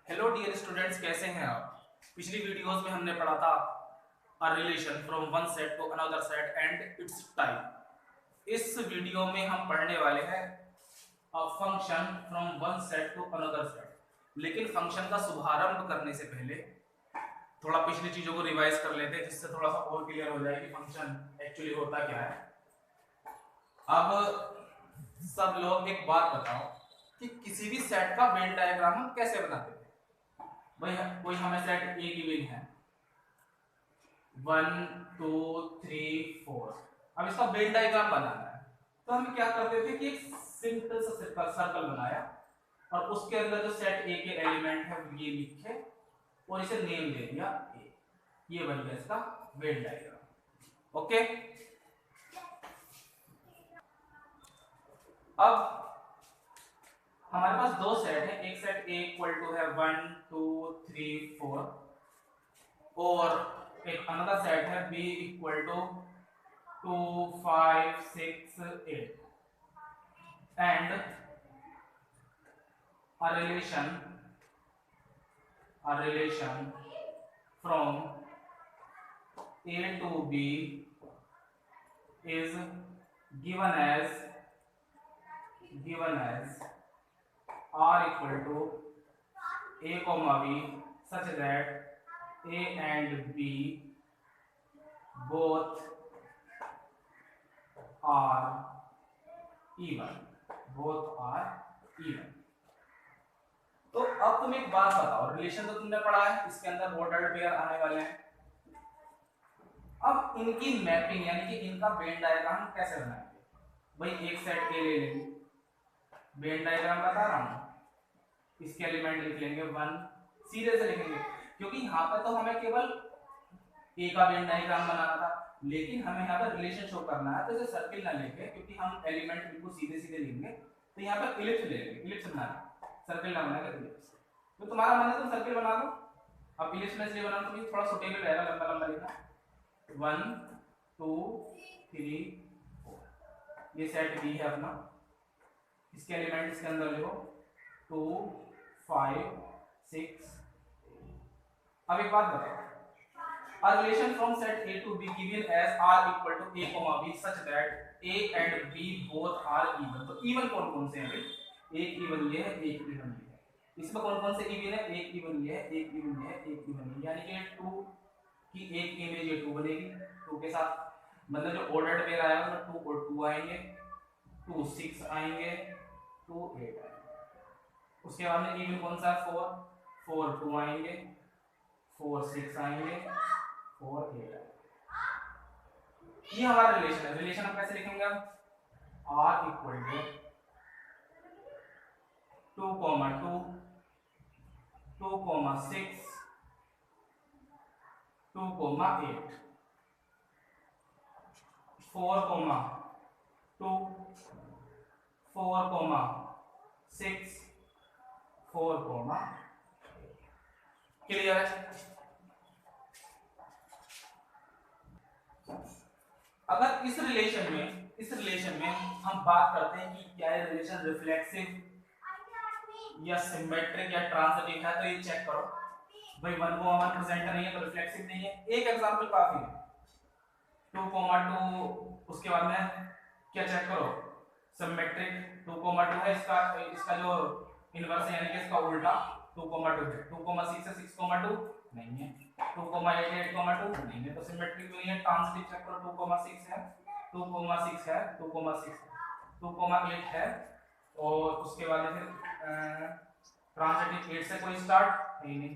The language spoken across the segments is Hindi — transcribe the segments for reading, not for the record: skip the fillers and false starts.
हेलो डियर स्टूडेंट्स, कैसे हैं आप। पिछली वीडियोस में हमने पढ़ा था a relation from one set to another set and its type. इस वीडियो में हम पढ़ने वाले हैं a function from one set to another set. लेकिन फंक्शन का शुभारंभ करने से पहले थोड़ा पिछली चीजों को रिवाइज कर लेते हैं, जिससे थोड़ा सा और क्लियर हो जाए कि फंक्शन एक्चुअली होता क्या है। अब सब लोग एक बात बताओ कि किसी भी सेट का वेन डायग्राम हम कैसे बनाते थे। भाई कोई हमें सेट ए गिवन है 1 2 3 4। अब इसका वेन डायग्राम बनाना है तो हम क्या करते थे कि एक सिंपल सा सर्कल बनाया और उसके अंदर जो सेट ए के एलिमेंट है ये लिखे और इसे नेम दे दिया ए। ये बन गया इसका वेन डायग्राम। ओके, अब हमारे पास दो सेट है। एक सेट ए इक्वल टू है 1 2 3 4 और एक अनदर सेट है B equal to 2 5 6 8 and a relation from A to B is given as r equal to a comma b such that a and b both are even। तो अब तुम एक बात बताओ, रिलेशन तो तुमने पढ़ा है, इसके अंदर ऑर्डर्ड पेयर आने वाले हैं। अब इनकी मैपिंग यानी कि इनका वेन डायग्राम कैसे बनाएंगे। भाई एक सेट ए ले लेंगे, वेन डायग्राम बता रहा हूं, इसके एलिमेंट लिख लेंगे 1, सीधे से लिखेंगे क्योंकि यहाँ पर तो हमें केवल ए का वेन डायग्राम बनाना था, लेकिन हमें यहाँ पर रिलेशन शो करना है तो इसे सर्किल ना लेके, क्योंकि हम एलिमेंट बिल्कुल सीधे सीधे लेंगे तो यहाँ पर इलिप्स ले लेंगे। इलिप्स बनाना, सर्किल ना बनाएगा इलिप्स। तो तुम्हारा मन है तुम सर्किल बना लो। अब इलिप्स में इसलिए बनाना तो थोड़ा सुटेबल रहेगा, लंबा लंबा लिखना 1 2 3 4। ये सेट बी है अपना, इसके एलिमेंट इसके अंदर लिखो 2 5 6। अब एक बात बताओ, a relation from set A to B given as r equal to a comma b such that a and b both are even। तो even कौन कौन से हैं भाई, एक इवन ये है, एक इवन ये है। इसमें कौन कौन से इवन है, एक इवन ये है, एक इवन ये है, एक इवन ये, यानी कि 2 की एक इमेज ये 2 बनेगी 2 के साथ, मतलब जो ऑर्डर्ड पेयर आएगा उसमें 2 और 2 आएंगे, 2 6 आएंगे, 2 8 आएंगे। उसके बाद में इवन कौन सा 4 4 2 आएंगे, 4 6 आएंगे, 4 8 आएंगे। ये हमारा रिलेशन है। रिलेशन हम कैसे लिखेंगे, हम r इक्वल टू 2 2 2 6 2 8 4 2 4 6 4 क्लियर है। अगर इस रिलेशन में हम बात करते हैं कि क्या ये रिलेशन रिफ्लेक्सिव या सिमेट्रिक या ट्रांजिटिव है, तो ये चेक करो। भाई 1 को 1 प्रेजेंट नहीं है तो रिफ्लेक्सिव नहीं है। एक एग्जांपल काफी है, 2 2। उसके बाद में क्या चेक करो, सिमेट्रिक 2 2 है, इसका जो इनवर्स है यानी कि इसका उल्टा 2 2 है। 2 6 है, 6 2 नहीं है, 2 8 8 2 नहीं है, तो सिमेट्रिक नहीं है। ट्रांजिटिव चेक करो, 2 6 है, 2 6 है, 2 6 है, 2 8 है, और उसके बाद फिर ट्रांजिटिव 8 से कोई स्टार्ट नहीं,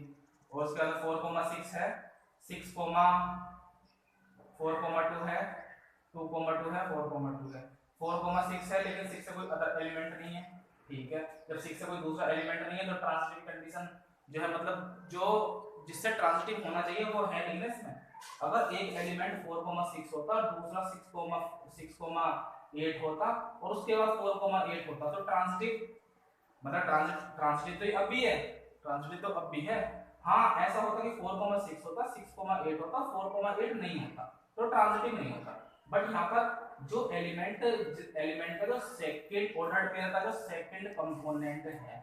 और उसके बाद 4 6 है, 6 4 2 है, 2 2 है, 4 2 है, 4 6 है, लेकिन 6 से कोई अदर एलिमेंट नहीं है। ठीक है, जब 6 से कोई दूसरा एलिमेंट नहीं है तो ट्रांजिटिव कंडीशन जो है, मतलब जो जिससे ट्रांजिटिव होना चाहिए वो है नहीं ना इसमें। अगर एक एलिमेंट 4 6 होता और दूसरा 6 8 होता और उसके बाद 4 8 होता तो ट्रांजिटिव, मतलब ट्रांजिटिव तो अब भी है, ट्रांजिटिव तो अब भी है। हाँ, ऐसा होता कि 4 6 होता, 6 8 होता, 4 8 नहीं होता तो ट्रांजिटिव नहीं होता। बट यहाँ पर जो एलिमेंट का जो सेकंड ऑर्डर पेयर का जो सेकंड कंपोनेंट है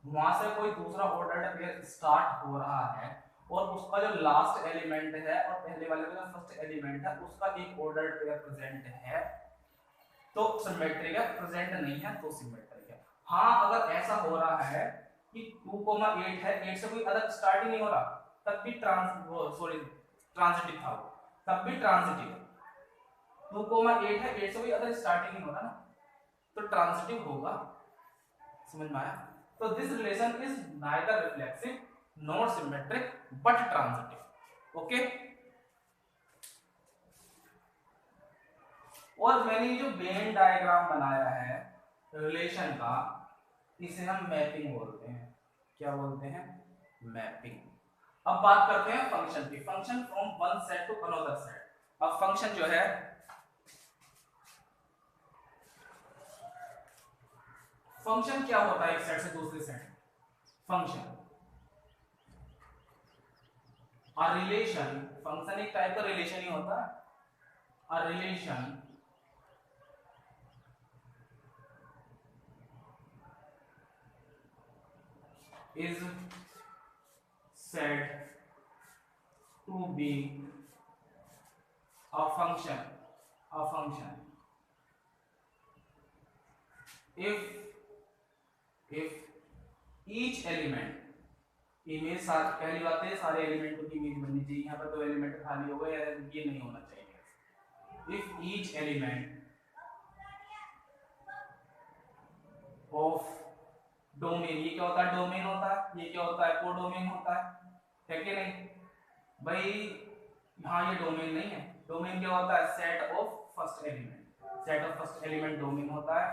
वहां से कोई दूसरा ऑर्डर्ड पेयर स्टार्ट हो रहा है और उसका जो लास्ट एलिमेंट है और पहले वाले का जो फर्स्ट एलिमेंट है उसका एक ऑर्डर्ड पेयर प्रेजेंट है तो सिमेट्रिक है, प्रेजेंट नहीं है तो सिमेट्रिक है। हाँ अगर ऐसा हो रहा है कि 2,8 है, 8 से कोई अदर स्टार्ट ही नहीं हो रहा, तब भी ट्रांजिटिव था वो, तब भी ट्रांजिटिव। 2,8 है, 8 से कोई अदर स्टार्टिंग नहीं हो रहा ना, तो ट्रांजिटिव होगा। समझ में आया? तो this relation is neither reflexive not symmetric but transitive. Okay. और मैंने जो वेन डायग्राम बनाया है रिलेशन का, इसे हम मैपिंग बोलते हैं। क्या बोलते हैं? मैपिंग। अब बात करते हैं फंक्शन की। Function from one set to another set. अब फंक्शन जो है, फंक्शन क्या होता है एक सेट से दूसरे सेट? फंक्शन और रिलेशन, फंक्शन एक टाइप का रिलेशन ही होता है। A relation is said to be a function if each element image, पहली बात है सारे एलिमेंटों की इमेज बननी चाहिए। यहाँ पर दो एलिमेंट खाली हो गए, ये नहीं होना चाहिए। If each element of domain, ये क्या होता है? डोमेन होता है। ये क्या होता है? कोडोमेन होता है कि नहीं भाई? हाँ ये डोमेन नहीं है। डोमेन क्या होता है? Set of first element. Set of first element domain होता है।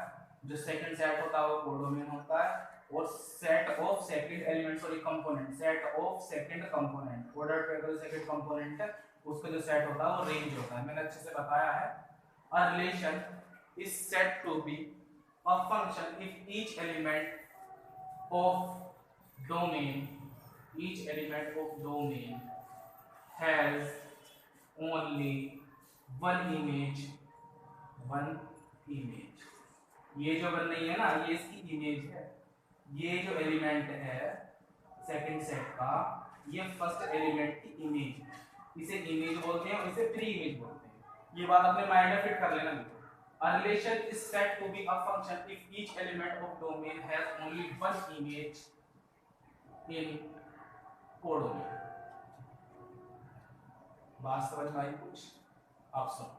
जो सेकंड सेट होता है वो कोडोमेन होता है। और set of second element, sorry component, set of second component, order पे अगर सेकंड कंपोनेंट है उसका जो सेट होता है वो रेंज होता है। मैंने अच्छे से बताया है। A relation is said to be a function if each element of domain, each element of domain has only one image, one image। ये जो बन रही है ना, ये इसकी इमेज है। ये जो एलिमेंट है सेकंड सेट का, ये फर्स्ट एलिमेंट की इमेज है। इसे इमेज बोलते हैं और इसे प्री इमेज बोलते हैं। ये बात अपने माइंड में फिट कर लेना। A relation is said to be a function if each element of domain has only one image in codomain। बात समझ में आई कुछ? आप सुनो,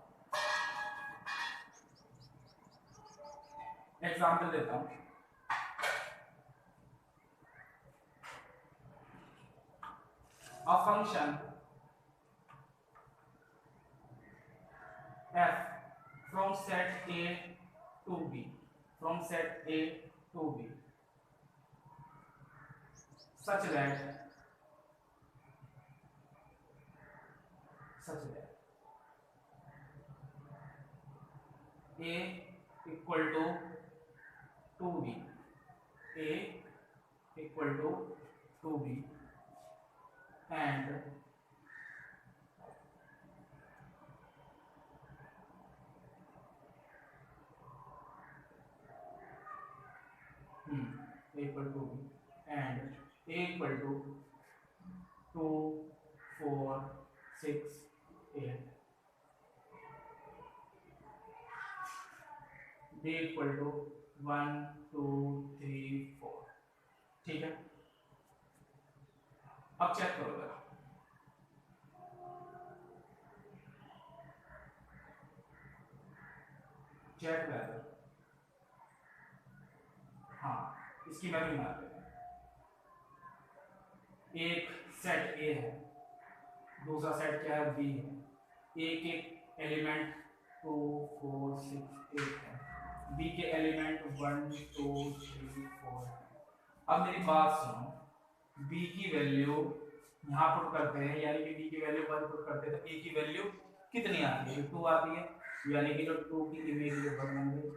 एग्जाम्पल देता हूं। A function f from set A to B, from set A to B, such that A equal to 2B, A equal to 2B and equal to B and A equal to 2, 4, 6, 8, B equal to 1, 2, 3, 4। ठीक है, अब चेक करो जरा। चेक वेदर, हाँ इसकी मैपिंग बना लेते हैं। एक सेट ए है, दूसरा सेट क्या है? बी है। ए के एलिमेंट 2, 4, 6, 8 है, बी के एलिमेंट 1, 2, 3, 4 है। अब मेरी बात सुनो, बी की वैल्यू यहाँ पुट करते हैं, यानी कि बी की वैल्यू 1 पुट करते हैं तो ए की वैल्यू कितनी आती है? 2 आती है। यानी कि जो 2 की इमेज 1 बन गई,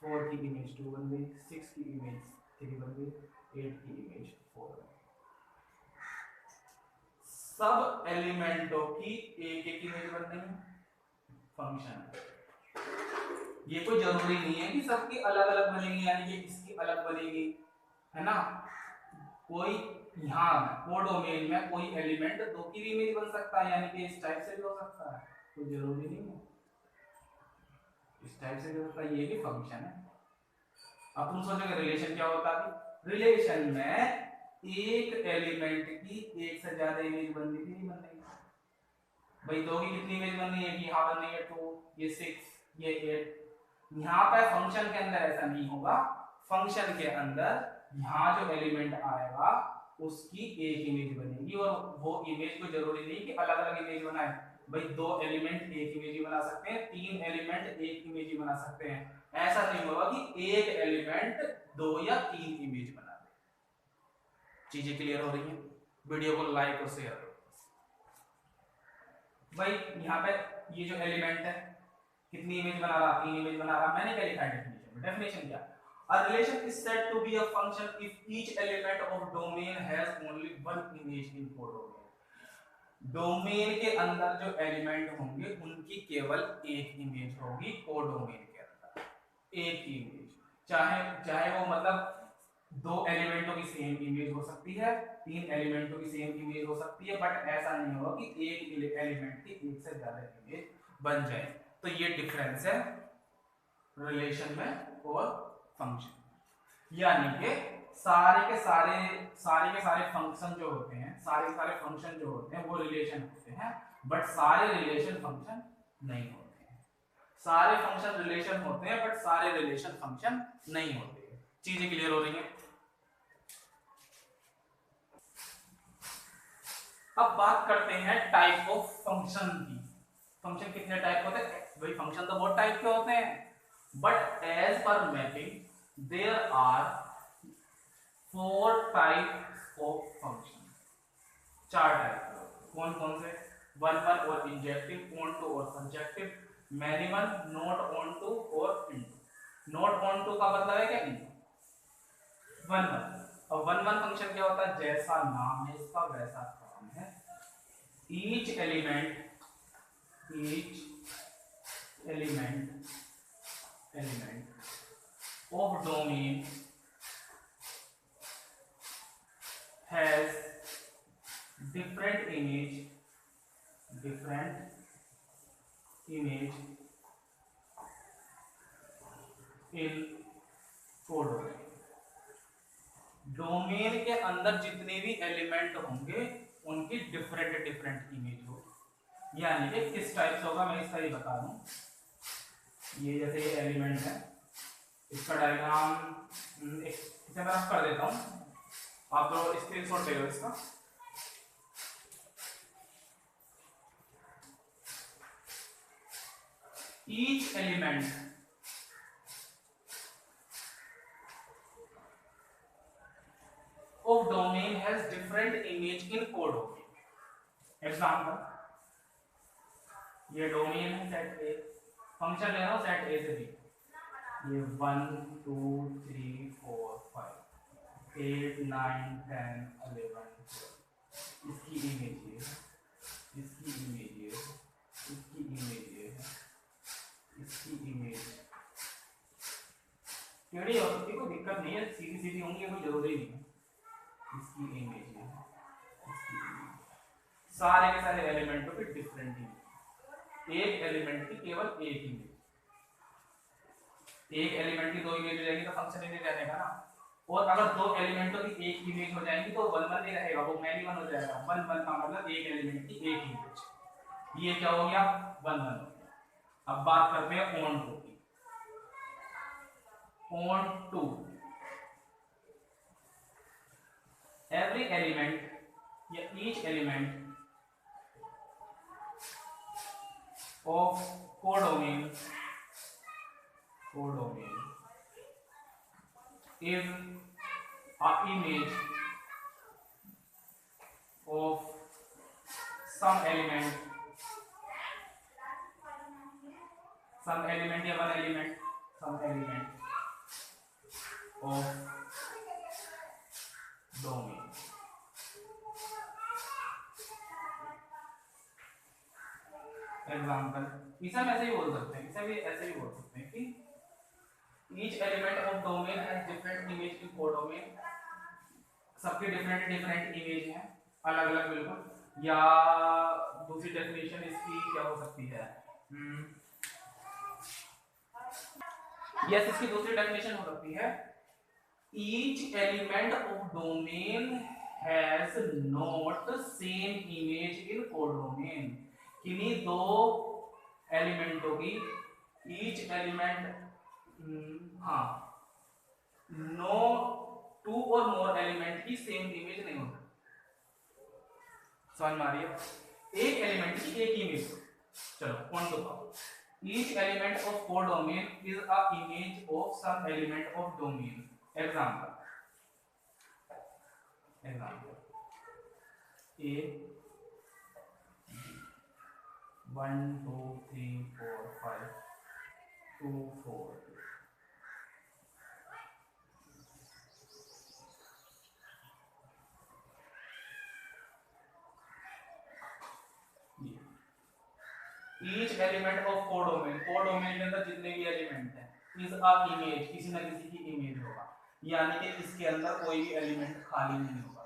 4 की इमेज 2 बन गई, 6 की इमेज 3 बन गई, 8 की इमेज 4 बन गई। सब एलिमेंटों की एक एक इमेज बन रही है। फंक्शन ये कोई जरूरी नहीं है कि सबकी अलग अलग बनेगी, यानी कि इसकी अलग बनेगी, है ना? कोई यहाँ कोडोमेन में कोई एलिमेंट दो की भी इमेज बन सकता है, यानी कि इस टाइप से भी हो सकता है, कोई जरूरी नहीं है इस टाइप से भी हो सकता है, ये भी फंक्शन है। अब तुम सोचोगे रिलेशन क्या होता है? रिलेशन में एक एलिमेंट की एक से ज्यादा इमेज बननी थी, नहीं बननी? भाई दो की कितनी इमेज बननी है कि यहाँ बननी है 2, ये 6, ये 8। यहाँ पे फंक्शन के अंदर ऐसा नहीं होगा, फंक्शन के अंदर यहाँ जो एलिमेंट आएगा उसकी एक इमेज बनेगी, और वो इमेज को जरूरी नहीं कि अलग अलग इमेज बनाए। भाई दो एलिमेंट एक इमेज ही बना सकते हैं, तीन एलिमेंट एक इमेज ही बना सकते हैं, ऐसा नहीं होगा कि एक एलिमेंट दो या तीन इमेज बना दे। चीजें क्लियर हो रही हैं? वीडियो को लाइक और शेयर करो। भाई यहाँ पे ये जो एलिमेंट है कितनी इमेज बना रहा? तीन इमेज बना रहा। मैंने क्या लिखा है डेफिनेशन में? डेफिनेशन क्या? A relation is said to be a function if each element of domain has only one image in codomain. Domain के अंदर जो एलिमेंट होंगे उनकी केवल एक इमेज होगी कोडोमेन के अंदर, एक ही इमेज। चाहे चाहे वो मतलब दो एलिमेंटों की सेम इमेज हो सकती है, तीन एलिमेंटों की सेम इमेज हो सकती है, बट ऐसा नहीं होगा कि एक एलिमेंट की एक से ज्यादा इमेज बन जाए। तो ये डिफरेंस है रिलेशन में और फंक्शन। यानी कि सारे के सारे फंक्शन जो होते हैं, सारे के सारे फंक्शन जो होते हैं वो रिलेशन होते हैं, बट सारे रिलेशन फंक्शन नहीं होते हैं। सारे फंक्शन रिलेशन होते हैं बट सारे रिलेशन फंक्शन नहीं होते हैं। चीजें क्लियर हो रही हैं? अब बात करते हैं टाइप ऑफ फंक्शन की। फंक्शन कितने टाइप होते हैं? भाई फंक्शन तो बहुत टाइप के होते हैं, but as per mapping there are 4 type of function. 4 type. कौन कौन से? वन वन और इंजेक्टिव, ऑन टू और सब्जेक्टिव, मैनिमल, नॉट ऑन टू और इनटू। नॉट ऑन टू का मतलब है क्या? इनटू। One one. और वन वन फंक्शन क्या होता है? जैसा नाम है इसका वैसा काम है। each element of domain has different image in codomain। Domain के अंदर जितने भी एलिमेंट होंगे उनकी डिफरेंट इमेज होगी। यानी कि किस टाइप से होगा मैं इसका ही बता दूं। ये जैसे ये एलिमेंट है, इसका डायग्राम इसे मैं रफ कर देता हूं, आप लोग स्क्रीनशॉट ले लो इसका। Each element of domain has different image in codomain। Example, ये डोमेन है सेट ए, फंक्शन ले रहा हूं सेट ए से भी, ये 1 2 3 4 5 8 9 10 11 इसकी इमेज ये है, इसकी इमेज ये है, इसकी इमेज ये है, इसकी इमेज टेढ़ी हो सकती है, कोई दिक्कत नहीं है, सीधी सीधी होंगी कोई जरूरी नहीं है। इसकी इमेज है, इसकी इमेज। सारे के सारे एलिमेंटों की डिफरेंट इमेज, एक एलिमेंट की केवल एक इमेज। एक एलिमेंट की दो इमेज हो जाएगी तो फंक्शन ही नहीं रहेगा ना। और अगर दो एलिमेंटों की एक इमेज हो जाएगी तो वन वन नहीं रहेगा, वो मैनी वन हो जाएगा। वन वन का मतलब एक एलिमेंट की एक इमेज। ये क्या हो गया? वन वन हो गया। अब बात करते हैं ऑन टू की। ऑन टू, every element या each element of codomain is a image of some element या one element, some element of domain। Example, इसे हम ऐसे ही बोल सकते हैं, इसे भी ऐसे ही बोल सकते हैं कि each element of domain has different image in codomain। सबके डिफरेंट डिफरेंट इमेज हैं, अलग अलग बिल्कुल। या दूसरी डेफिनेशन इसकी क्या हो सकती है, यस इसकी दूसरी डेफिनेशन हो सकती है, each element of domain has not same image in codomain. किन्हीं दो एलिमेंटों की ईच एलिमेंट, हाँ नो टू और मोर एलिमेंट की सेम इमेज नहीं होती। समझ में आ रही है, एक एलिमेंट की एक इमेज। चलो कौन दो, each element of codomain is a image of some element of domain. Example A 1 2 3 4 5 2 4 each element of codomain, codomain के अंदर जितने भी एलिमेंट हैं इज अ इमेज, किसी ना किसी की इमेज होगा, यानी कि इसके अंदर कोई भी एलिमेंट खाली नहीं होगा,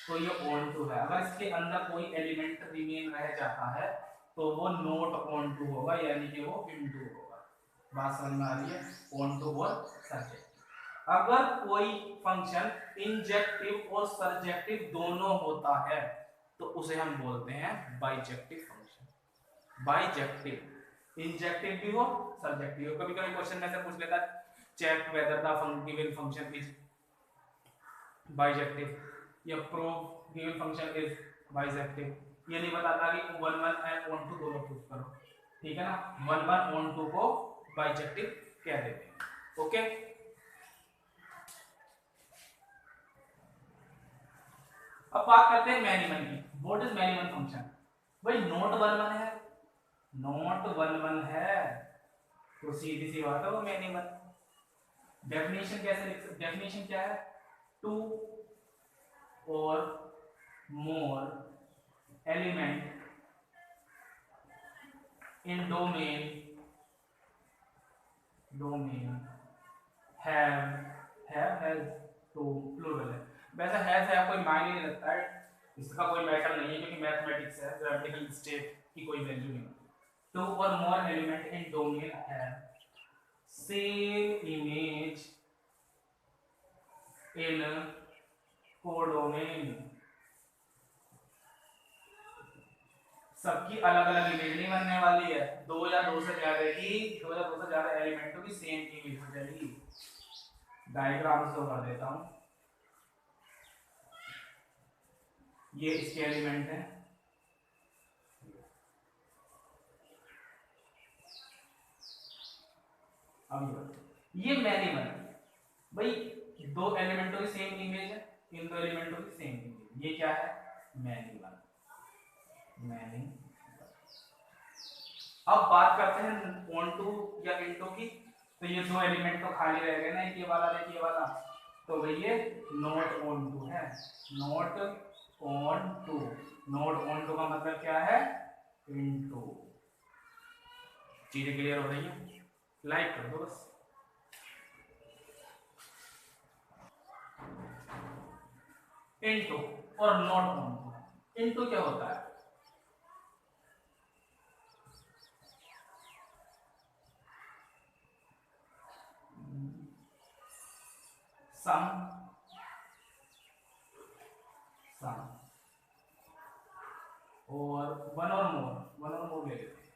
तो ये ऑन टू है। अगर इसके अंदर कोई एलिमेंट रिमेन रह जाता है तो वो नॉट ऑन टू होगा, यानी कि वो इनटू होगा। बात समझ में आ रही है, ऑन टू और सर्जेक्टिव। अगर कोई फंक्शन इंजेक्टिव और सर्जेक्टिव दोनों होता है तो उसे हम बोलते हैं बाइजेक्टिव फंक्शन। बाइजेक्टिव, इंजेक्टिव भी हो सर्जेक्टिव हो। कभी कभी क्वेश्चन में से पूछ लेता है check whether the given function is bijective या prove given function is bijective. ये नहीं बताता कि 1 1 एंड 1 2 दोनों प्रूव करो, ठीक है ना। 1 1 1 2 को बाइजेक्टिव कह देते हैं। ओके, अब बात करते हैं मैनी मन की। व्हाट इज मैनी मन फंक्शन? भाई नोट 1 1 है, नोट 1 1 है तो सीधी सी बात है वो मैनी मन। डेफिनेशन कैसे लिख सकते, डेफिनेशन क्या है, 2 और मोर एलिमेंट in domain have तो प्लूरल है। वैसे है कोई मायने नहीं रखता है, इसका कोई मैटर नहीं है क्योंकि मैथमेटिक्स है, ग्रामेटिकल स्टेट की कोई वैल्यू नहीं। 2 और मोर element in domain have same image in codomain. सबकी अलग अलग इमेज नहीं बनने वाली है, दो या दो से ज्यादा एलिमेंटों की सेम इमेज हो जाएगी। डायग्राम शो कर देता हूं, ये इसके एलिमेंट हैं, अब ये मैनी वन, भाई दो एलिमेंटों की सेम इमेज है, इन दो एलिमेंटों की सेम इमेज, ये क्या है मैनी वन। मैनी, अब बात करते हैं ऑन टू या इनटू की। तो ये दो एलिमेंट तो खाली रह गए ना, एक ये वाला एक ये वाला, तो भाई ये नॉट ऑन टू है, not onto. Not onto का मतलब क्या है, इनटू। चीजें क्लियर हो रही है, लाइक कर दो बस। इनटू और नॉट ऑन टू। इनटू क्या होता है, सम सम और वन और मोर ले लेते हैं,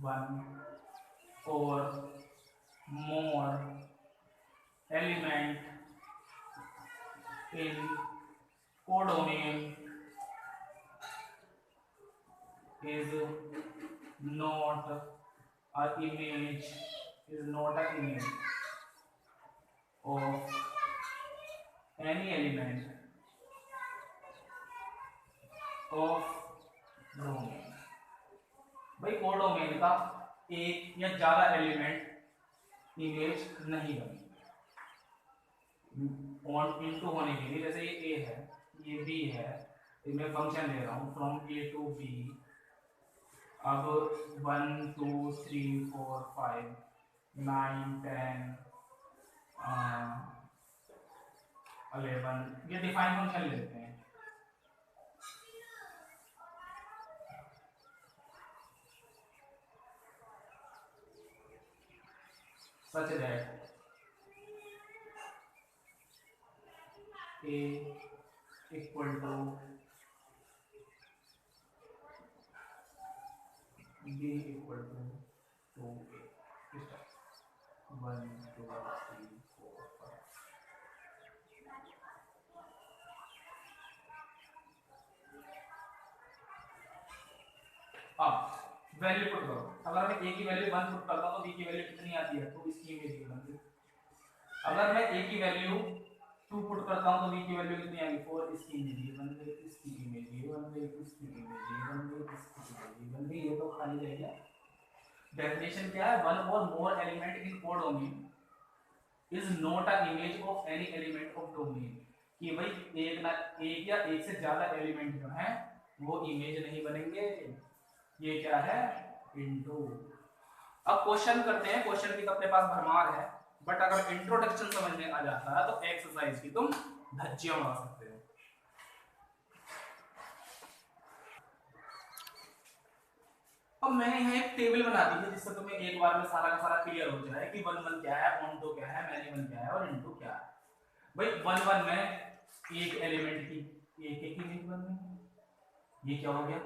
वन और मोर element in codomain is not a image of any element of domain। भाई कोडोमेन का एक या ज्यादा एलिमेंट इमेज नहीं बनी ऑन इनटू होने के लिए। जैसे ये ए है, ये बी है, मैं फंक्शन ले रहा हूँ फ्रॉम ए टू बी। अब 1 2 3 4 5 9 10 11 ये डिफाइन फंक्शन लेते हैं। Such that a equal to b equal to 2a, 1 2 3 4 5। अब वैल्यू पुट करो। अगर मैं a की वैल्यू 1 पुट करता हूं तो b की वैल्यू कितनी आती है, तो इसकी इमेज ये बनती है। अगर मैं a की वैल्यू 2 पुट करता हूं तो b की वैल्यू कितनी आएगी 4, इसकी इमेज ये बन गई, इसकी इमेज ये बन गई, इसकी इमेज ये बन गई, इसकी इमेज ये बन गई। ये तो खाली रह गया। डेफिनेशन क्या है, वन और मोर element in codomain is not a image of any element of domain. कि भाई एक या एक से ज्यादा एलिमेंट जो है वो इमेज नहीं बनेंगे। ये क्या है, इनटू। अब क्वेश्चन करते हैं। क्वेश्चन की तो अपने पास भरमार है, बट अगर इंट्रोडक्शन समझ में आ जाता है तो एक्सरसाइज की तुम धज्जियां उड़ा सकते हो। अब मैंने यहाँ एक टेबल बना दी है जिससे तुम्हें एक बार में सारा का सारा क्लियर हो जाए कि वन वन क्या है, ऑन टू क्या है, मैनी वन क्या है और इनटू क्या है। भाई वन वन में एक एलिमेंट की एक एक इमेज बन रही है। ये क्या हो गया,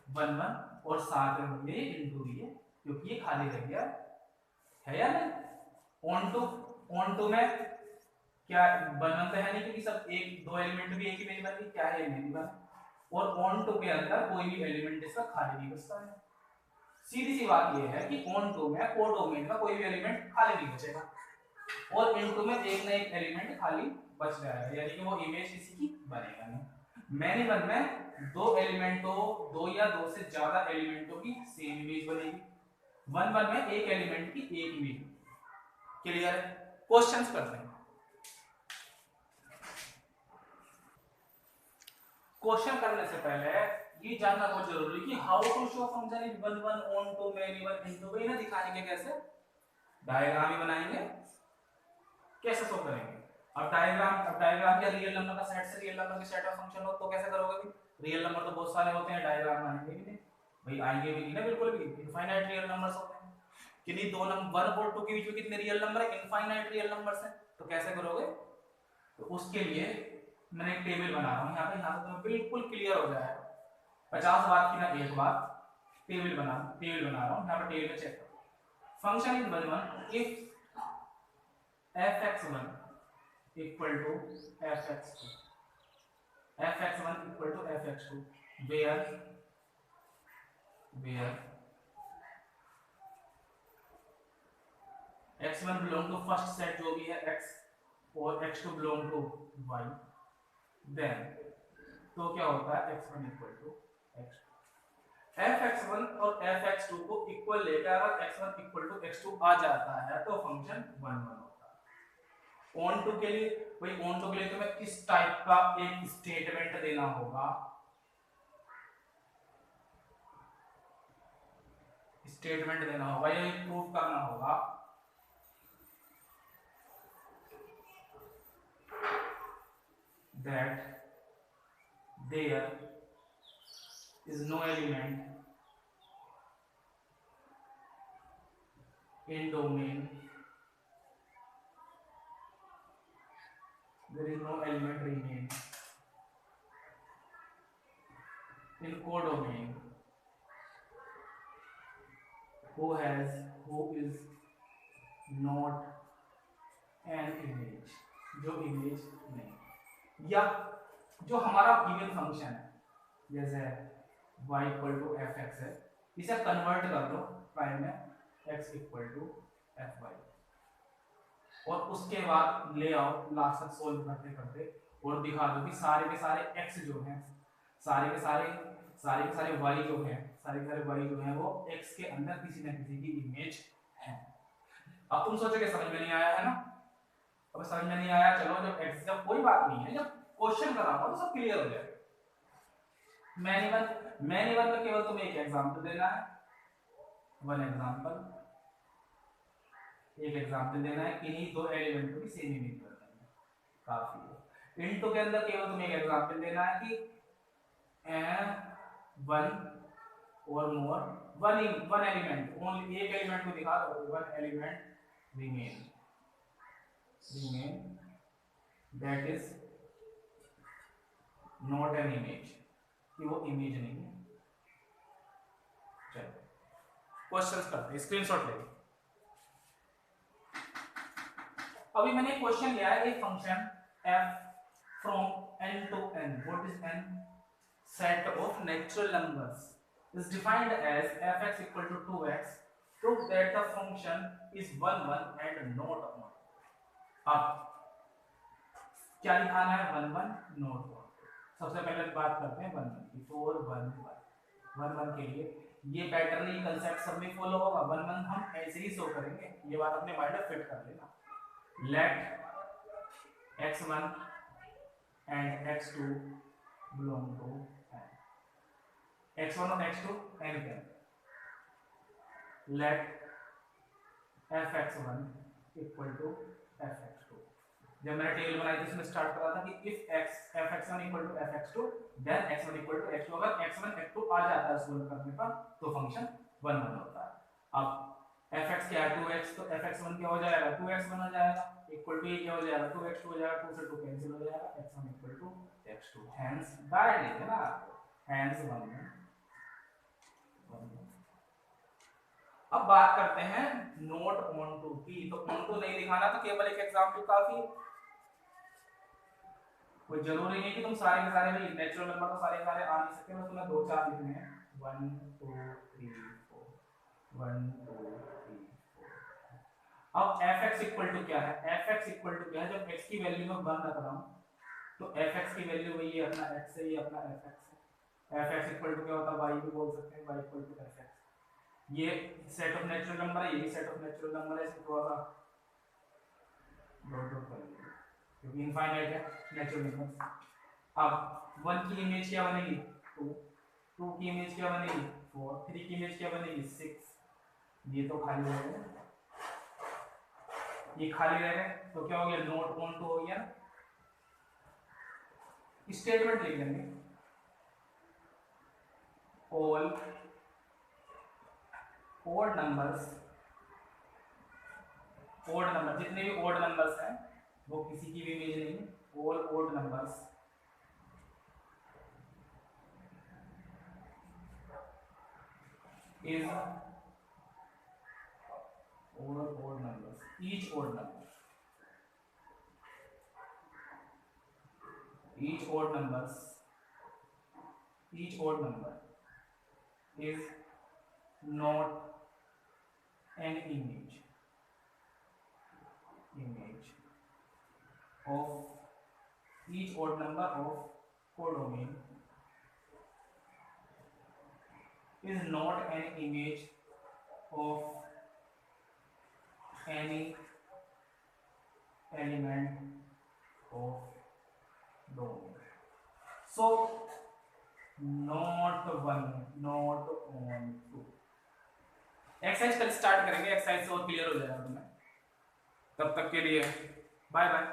वन वन, और साथ में ये इनटू भी है क्योंकि ये खाली रह गया है या नहीं। ऑन टू में क्या वन वन तो है नहीं क्योंकि सब एक दो एलिमेंट भी एक इमेज बन गई, क्या है इमेज बन। और ऑन टू के अंदर कोई भी एलिमेंट इसका खाली नहीं बचता है। सीधी सी बात ये है कि ऑन टू में कोडोमेन का कोई भी एलिमेंट खाली नहीं बचेगा और इन टू में एक ना एक एलिमेंट खाली बच जाएगा, यानी कि वो इमेज किसी की बनेगा नहीं। मैनी वन में दो एलिमेंटों, दो या दो से ज्यादा एलिमेंटों की सेम इमेज बनेगी। वन वन में एक एलिमेंट की एक इमेज। क्लियर है। क्वेश्चंस करते हैं। क्वेश्चन करने से पहले ये जानना बहुत जरूरी कि how to show function is one one onto many one into. भाई ना दिखाएंगे कैसे, डायग्राम ही बनाएंगे, कैसे शो करेंगे। अब डायग्राम क्या रियल नंबर का सेट से रियल नंबर के सेट ऑफ फंक्शन हो तो कैसे करोगे भी। रियल नंबर तो बहुत सारे होते हैं, डायग्राम बनाएंगे भी नहीं भाई, आएंगे भी नहीं ना बिल्कुल भी। इनफाइनाइट रियल नंबर्स होते हैं कि नहीं, दो नंबर 1 और 2 के बीच में कितने रियल नंबर है, इनफाइनाइट रियल नंबर्स हैं। तो कैसे करोगे, तो उसके लिए मैंने एक टेबल बना रहा हूँ यहाँ पे तुम्हें बिल्कुल क्लियर हो जाएगा। 50 बात की ना एक बात, टेबल बना रहा हूँ यहाँ पर। टेबल में चेक करो, function is one one if fx1 equal to fx2, fx1 equal to fx2, where x1 belong to first set जो भी है x और x2 belong to y, then तो क्या होता है x1 equal to x2। fx1 और fx2 को इक्वल लेकर अगर x1 equal to x2 आ जाता है तो फंक्शन वन वन होता है। ऑन टू के लिए, भाई ऑन टू के लिए तुम्हें इस टाइप का एक स्टेटमेंट देना होगा, स्टेटमेंट देना होगा या प्रूव करना होगा that there is no element in domain, there is no element remain in codomain who is not an image, जो इमेज नहीं, या जो हमारा गिवन फंक्शन है जैसे y equal to F X है, इसे कन्वर्ट कर दो प्राइम में x equal to F Y, और उसके बाद ले आओ लास्ट तक सोल्व करते करते और दिखा दो कि सारे के सारे x जो हैं, सारे के सारे y जो है, सारे के सारे y जो है वो x के अंदर किसी न किसी की इमेज है। अब तुम सोचोगे समझ में नहीं आया है ना, अब समझ में नहीं आया, चलो जब कोई बात नहीं है, जब क्वेश्चन कराऊंगा तो सब क्लियर हो जाएगा। मैनी वन में केवल तुम्हें एक एग्जांपल देना है, एक एग्जांपल देना है, किन्हीं दो एलिमेंटों की सेम इमेज बनानी है, काफी है। इनटू के अंदर केवल तुम्हें एक एग्जांपल देना है कि वन और मोर वन एलिमेंट, ओनली एक एलिमेंट को दिखा दो, one element remain that is not an image, कि वो इमेज नहीं है। चलो क्वेश्चंस करते हैं, स्क्रीनशॉट ले। अभी मैंने क्वेश्चन लिया है, एक function f from n to n, what is n? Set of natural numbers is defined as fx equal to 2x, prove that the function is 1 1 and not 1। अब क्या दिखाना है? 1 1 not 1। सबसे पहले बात करते हैं 1 1 की। 4 1 1 1 के लिए ये पैटर्न, ये कंसेप्ट सब में फॉलो होगा। 1 1 हम ऐसे ही शो करेंगे, ये बात अपने माइंड में फिट कर लेना। let x1 and x2 belong to n, x1 और x2 n के अंदर। let fx1 equal to fx2। जब मैंने टेबल बनाई थी उसमें स्टार्ट करा था कि if fx1 equal to fx2 then x1 equal to x2। अगर x1 x2 आ जाता है सोल्व करने पर तो फंक्शन 1 1 होता है। अब fx क्या है? 2x, तो fx1 क्या हो जाएगा? 2x1 हो जाएगा, इक्वल टू ये क्या हो जाएगा? 2x2 हो जाएगा, 2 से 2 कैंसिल हो जाएगा, x1 equal to x2। Hence direct लिखे ना, हेंस 1 1। अब बात करते हैं नोट ऑन टू की। तो ऑन टू नहीं दिखाना तो केवल एक एग्जांपल काफी है, कोई जरूरी नहीं कि तुम सारे के सारे भाई नेचुरल नंबर तो सारे सारे आ नहीं सकते, बस तुम्हें 2 4 लिखने हैं। 1 2 3 4 1 2 3 4। अब fx इक्वल टू क्या है? fx इक्वल टू क्या है? जब x की वैल्यू में 1 रख रहा हूं तो fx की वैल्यू वही है अपना x है, ये अपना fx है। fx इक्वल टू क्या होता है? y भी बोल सकते हैं, y इक्वल टू fx। ये सेट ऑफ नेचुरल नंबर है, ये भी सेट ऑफ नेचुरल नंबर है, इसमें थोड़ा सा डॉट डॉट कर लीजिए क्योंकि इनफाइनाइट है नेचुरल नंबर। अब 1 की इमेज क्या बनेगी? 2, 2 की इमेज क्या बनेगी? 4, 3 की इमेज क्या बनेगी? 6। ये तो खाली रह गए, ये खाली रह गए तो क्या हो गया? नोट ऑन टू हो गया। स्टेटमेंट लिख लेंगे, all odd numbers, odd number जितने भी ओड नंबर्स हैं वो किसी की भी इमेज नहीं, all odd numbers is all odd numbers, each odd number is not an image of each odd number of codomain is not an image of any element of domain. So not 1 not on 2। Exercise कल स्टार्ट करेंगे, एक्सरसाइज और क्लियर हो जाएगा तुम्हें। तब तक के लिए बाय बाय।